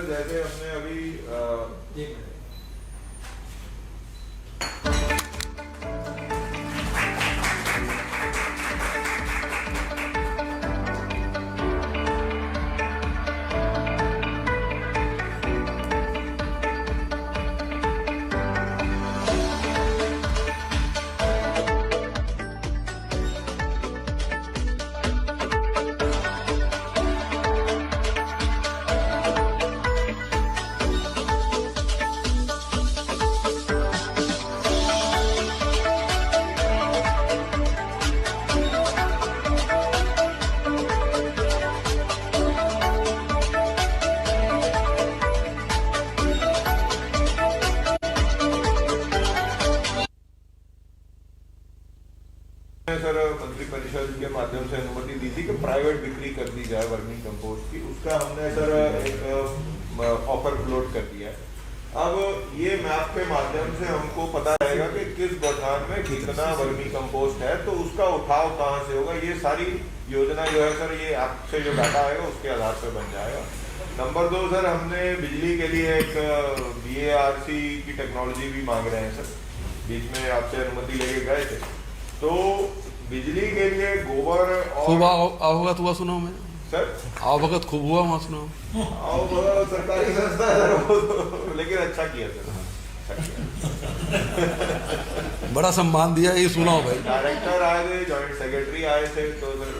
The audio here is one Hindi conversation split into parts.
सर जैसे हमने अभी सर मंत्री परिषद के माध्यम से अनुमति दी थी कि प्राइवेट बिक्री कर दी जाए वर्मी कंपोस्ट की। उसका हमने सर एक ऑफर फ्लोट कर दिया है। अब ये मैप के माध्यम से हमको पता रहेगा कि किस गौठान में कितना वर्मी कंपोस्ट है, तो उसका उठाव कहाँ से होगा। ये सारी योजना जो है सर, ये आपसे जो डाटा आएगा उसके आधार पर बन जाएगा। नंबर 2 सर, हमने बिजली के लिए एक BARC की टेक्नोलॉजी भी मांग रहे हैं सर। बीच में आपसे अनुमति लेके गए थे, तो बिजली के लिए गोबर और खूब अवगत हुआ सुना मैं सर, अवगत खूब हुआ वहाँ सुना सरकारी संस्था है सर, लेकिन अच्छा किया सर, अच्छा किया। बड़ा सम्मान दिया, ये सुना हो भाई। डायरेक्टर आए थे, जॉइंट सेक्रेटरी आए थे, तो सर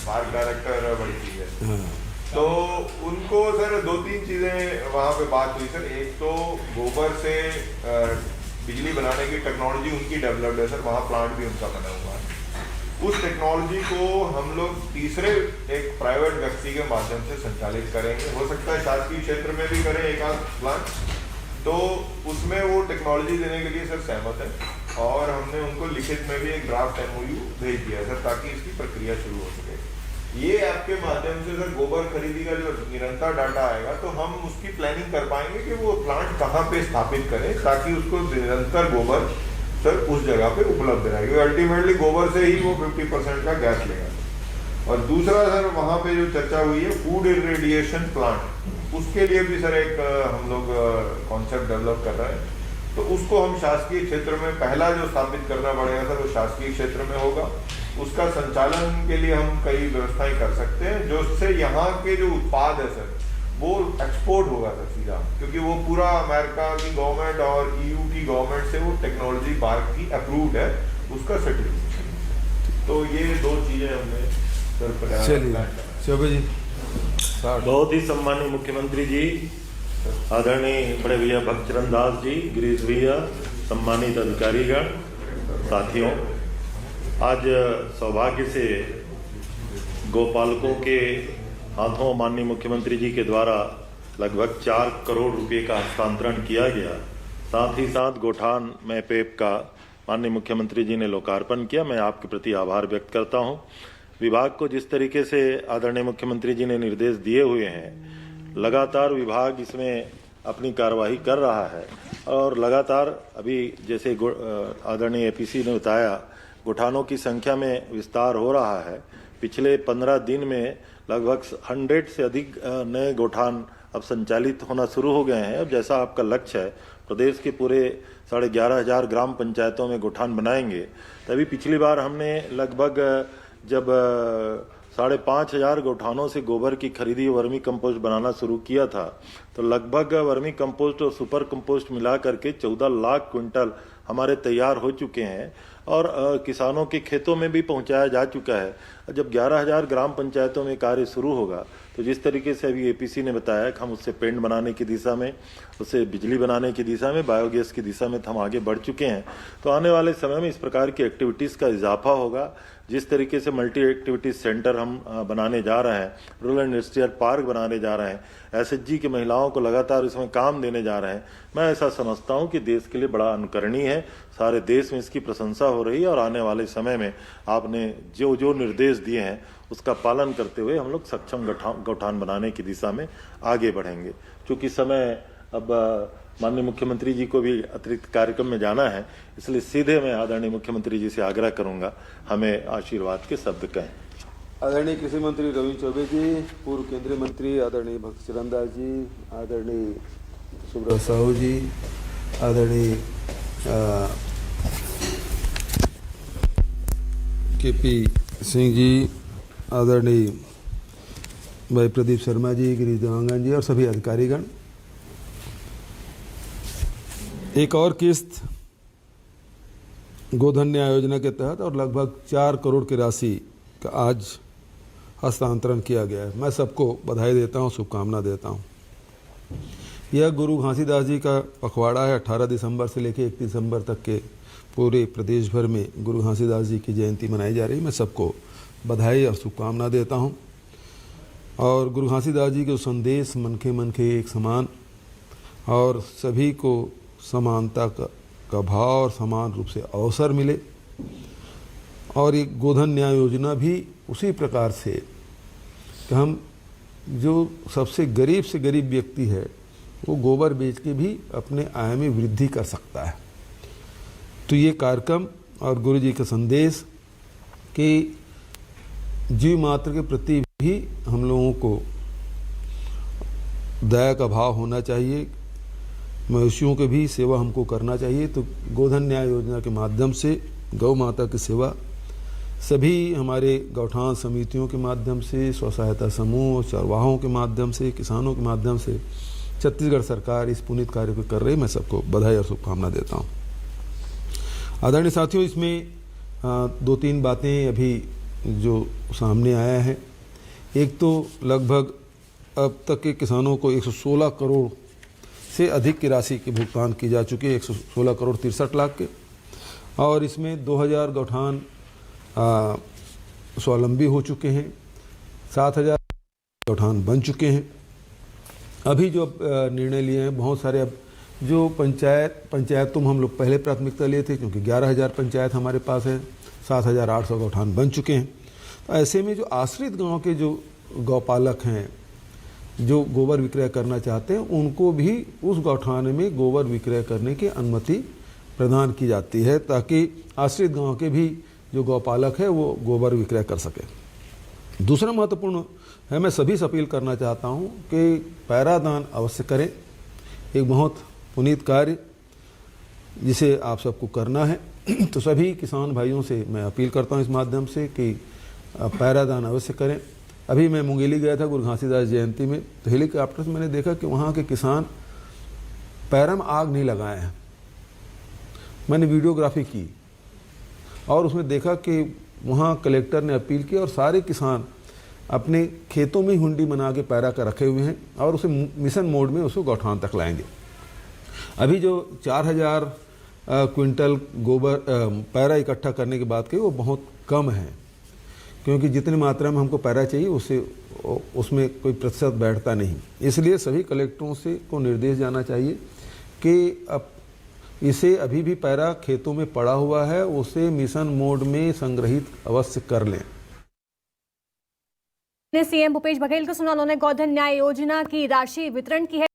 पार्क डायरेक्टर बड़ी चीज है। तो उनको सर 2-3 चीजें वहाँ पे बात हुई सर। एक तो गोबर से बिजली बनाने की टेक्नोलॉजी उनकी डेवलप्ड है सर, वहाँ प्लांट भी उनका बना हुआ है। उस टेक्नोलॉजी को हम लोग तीसरे एक प्राइवेट व्यक्ति के माध्यम से संचालित करेंगे। हो सकता है शासकीय क्षेत्र में भी करें एक आध प्लांट, तो उसमें वो टेक्नोलॉजी देने के लिए सर सहमत है। और हमने उनको लिखित में भी एक ड्राफ्ट MOU भेज दिया सर, ताकि इसकी प्रक्रिया शुरू हो सके। ये आपके माध्यम से सर गोबर खरीदी का जो निरंतर डाटा आएगा, तो हम उसकी प्लानिंग कर पाएंगे कि वो प्लांट कहाँ पे स्थापित करें, ताकि उसको निरंतर गोबर सर उस जगह पे उपलब्ध रहेगी। अल्टीमेटली गोबर से ही वो 50% का गैस लेगा। और दूसरा सर, वहाँ पे जो चर्चा हुई है फूड इरेडिएशन प्लांट, उसके लिए भी सर एक हम लोग कॉन्सेप्ट डेवलप कर रहे हैं। तो उसको हम शासकीय क्षेत्र में पहला जो स्थापित करना पड़ेगा सर, वो शासकीय क्षेत्र में होगा। उसका संचालन के लिए हम कई व्यवस्थाएं कर सकते हैं, जो उससे यहाँ के जो उत्पाद है सर, वो एक्सपोर्ट होगा सर सीधा, क्योंकि वो पूरा अमेरिका की गवर्नमेंट और EU की गवर्नमेंट से वो टेक्नोलॉजी भारत की अप्रूव्ड है, उसका सर्टिफिकेशन। तो ये 2 चीजें हमने सर चलिए जी। बहुत ही सम्मानित मुख्यमंत्री जी, आदरणीय बड़े भैया भक्तचरण दास जी, गिरीश भैया, सम्मानित अधिकारीगण, साथियों, आज सौभाग्य से गौपालकों के हाथों माननीय मुख्यमंत्री जी के द्वारा लगभग 4 करोड़ रुपए का हस्तांतरण किया गया। साथ ही साथ गोठान में पेप का माननीय मुख्यमंत्री जी ने लोकार्पण किया। मैं आपके प्रति आभार व्यक्त करता हूं। विभाग को जिस तरीके से आदरणीय मुख्यमंत्री जी ने निर्देश दिए हुए हैं, लगातार विभाग इसमें अपनी कार्यवाही कर रहा है और लगातार अभी जैसे आदरणीय APC ने बताया, गोठानों की संख्या में विस्तार हो रहा है। पिछले 15 दिन में लगभग 100 से अधिक नए गोठान अब संचालित होना शुरू हो गए हैं। अब जैसा आपका लक्ष्य है, प्रदेश के पूरे 11,500 ग्राम पंचायतों में गोठान बनाएंगे। तभी पिछली बार हमने लगभग जब 5,500 गोठानों से गोबर की खरीदी वर्मी कंपोस्ट बनाना शुरू किया था, तो लगभग वर्मी कंपोस्ट और सुपर कंपोस्ट मिला करके 14 लाख क्विंटल हमारे तैयार हो चुके हैं और किसानों के खेतों में भी पहुंचाया जा चुका है। जब 11,000 ग्राम पंचायतों में कार्य शुरू होगा, तो जिस तरीके से अभी APC ने बताया कि हम उससे पेंट बनाने की दिशा में, उससे बिजली बनाने की दिशा में, बायोगैस की दिशा में हम आगे बढ़ चुके हैं। तो आने वाले समय में इस प्रकार की एक्टिविटीज़ का इजाफा होगा। जिस तरीके से मल्टी एक्टिविटीज सेंटर हम बनाने जा रहे हैं, रूरल इंडस्ट्रियल पार्क बनाने जा रहे हैं, SHG की महिलाओं को लगातार इसमें काम देने जा रहे हैं, मैं ऐसा समझता हूं कि देश के लिए बड़ा अनुकरणीय है। सारे देश में इसकी प्रशंसा हो रही है और आने वाले समय में आपने जो जो निर्देश दिए हैं उसका पालन करते हुए हम लोग सक्षम गौठान बनाने की दिशा में आगे बढ़ेंगे। क्योंकि समय अब माननीय मुख्यमंत्री जी को भी अतिरिक्त कार्यक्रम में जाना है, इसलिए सीधे मैं आदरणीय मुख्यमंत्री जी से आग्रह करूंगा, हमें आशीर्वाद के शब्द कहें। आदरणीय कृषि मंत्री रविंद्र चौबे जी, पूर्व केंद्रीय मंत्री आदरणीय भक्त चरण दास जी, आदरणीय सुब्रत साहू जी, आदरणीय केपी सिंह जी, आदरणीय भाई प्रदीप शर्मा जी, गिरीश देवांगन जी और सभी अधिकारीगण, एक और किस्त गोधन न्याय योजना के तहत और लगभग 4 करोड़ की राशि का आज हस्तांतरण किया गया है। मैं सबको बधाई देता हूं, शुभकामना देता हूं। यह गुरु घासीदास जी का पखवाड़ा है। 18 दिसंबर से लेकर 31 दिसंबर तक के पूरे प्रदेश भर में गुरु घासीदास जी की जयंती मनाई जा रही है। मैं सबको बधाई और शुभकामना देता हूं। और गुरु घासीदास जी के संदेश मन के एक समान और सभी को समानता का भाव और समान रूप से अवसर मिले। और ये गोधन न्याय योजना भी उसी प्रकार से कि हम जो सबसे गरीब व्यक्ति है वो गोबर बेच के भी अपने आय में वृद्धि कर सकता है। तो ये कार्यक्रम और गुरु जी का संदेश कि जीव मात्र के प्रति भी हम लोगों को दया का भाव होना चाहिए, मवेशियों की भी सेवा हमको करना चाहिए। तो गोधन न्याय योजना के माध्यम से गौ माता की सेवा सभी हमारे गौठान समितियों के माध्यम से, स्व सहायता समूह, चरवाहों के माध्यम से, किसानों के माध्यम से छत्तीसगढ़ सरकार इस पुनीत कार्य को कर रही है। मैं सबको बधाई और शुभकामना देता हूँ। आदरणीय साथियों, इसमें 2-3 बातें अभी जो सामने आया है। एक तो लगभग अब तक के किसानों को 116 करोड़ से अधिक की राशि की भुगतान की जा चुकी है, 116 करोड़ 63 लाख के। और इसमें 2000 गौठान स्वावलंबी हो चुके हैं, 7000 गौठान बन चुके हैं। अभी जो निर्णय लिए हैं बहुत सारे, अब जो पंचायत तो हम लोग पहले प्राथमिकता लिए थे क्योंकि 11,000 पंचायत हमारे पास है, 7,800 गौठान बन चुके हैं। तो ऐसे में जो आश्रित गांव के जो गौपालक हैं जो गोबर विक्रय करना चाहते हैं उनको भी उस गौठान में गोबर विक्रय करने की अनुमति प्रदान की जाती है ताकि आश्रित गांव के भी जो गौपालक है वो गोबर विक्रय कर सके। दूसरा महत्वपूर्ण है, मैं सभी से अपील करना चाहता हूं कि पैरादान अवश्य करें। एक बहुत पुनीत कार्य जिसे आप सबको करना है। तो सभी किसान भाइयों से मैं अपील करता हूं इस माध्यम से कि पैरादान अवश्य करें। अभी मैं मुंगेली गया था गुरु घासीदास जयंती में, तो हेलीकॉप्टर से मैंने देखा कि वहाँ के किसान पैरा में आग नहीं लगाए हैं। मैंने वीडियोग्राफी की और उसमें देखा कि वहाँ कलेक्टर ने अपील की और सारे किसान अपने खेतों में हुंडी बना के पैरा कर रखे हुए हैं और उसे मिशन मोड में उसको गौठान तक लाएंगे। अभी जो 4000 क्विंटल गोबर पैरा इकट्ठा करने की बात कही वो बहुत कम है, क्योंकि जितनी मात्रा में हमको पैरा चाहिए उसमें कोई प्रतिशत बैठता नहीं। इसलिए सभी कलेक्टरों से को निर्देश जाना चाहिए कि अब इसे अभी भी पैरा खेतों में पड़ा हुआ है, उसे मिशन मोड में संग्रहित अवश्य कर लें। सीएम भूपेश बघेल को सुना, उन्होंने गोधन न्याय योजना की राशि वितरण की है।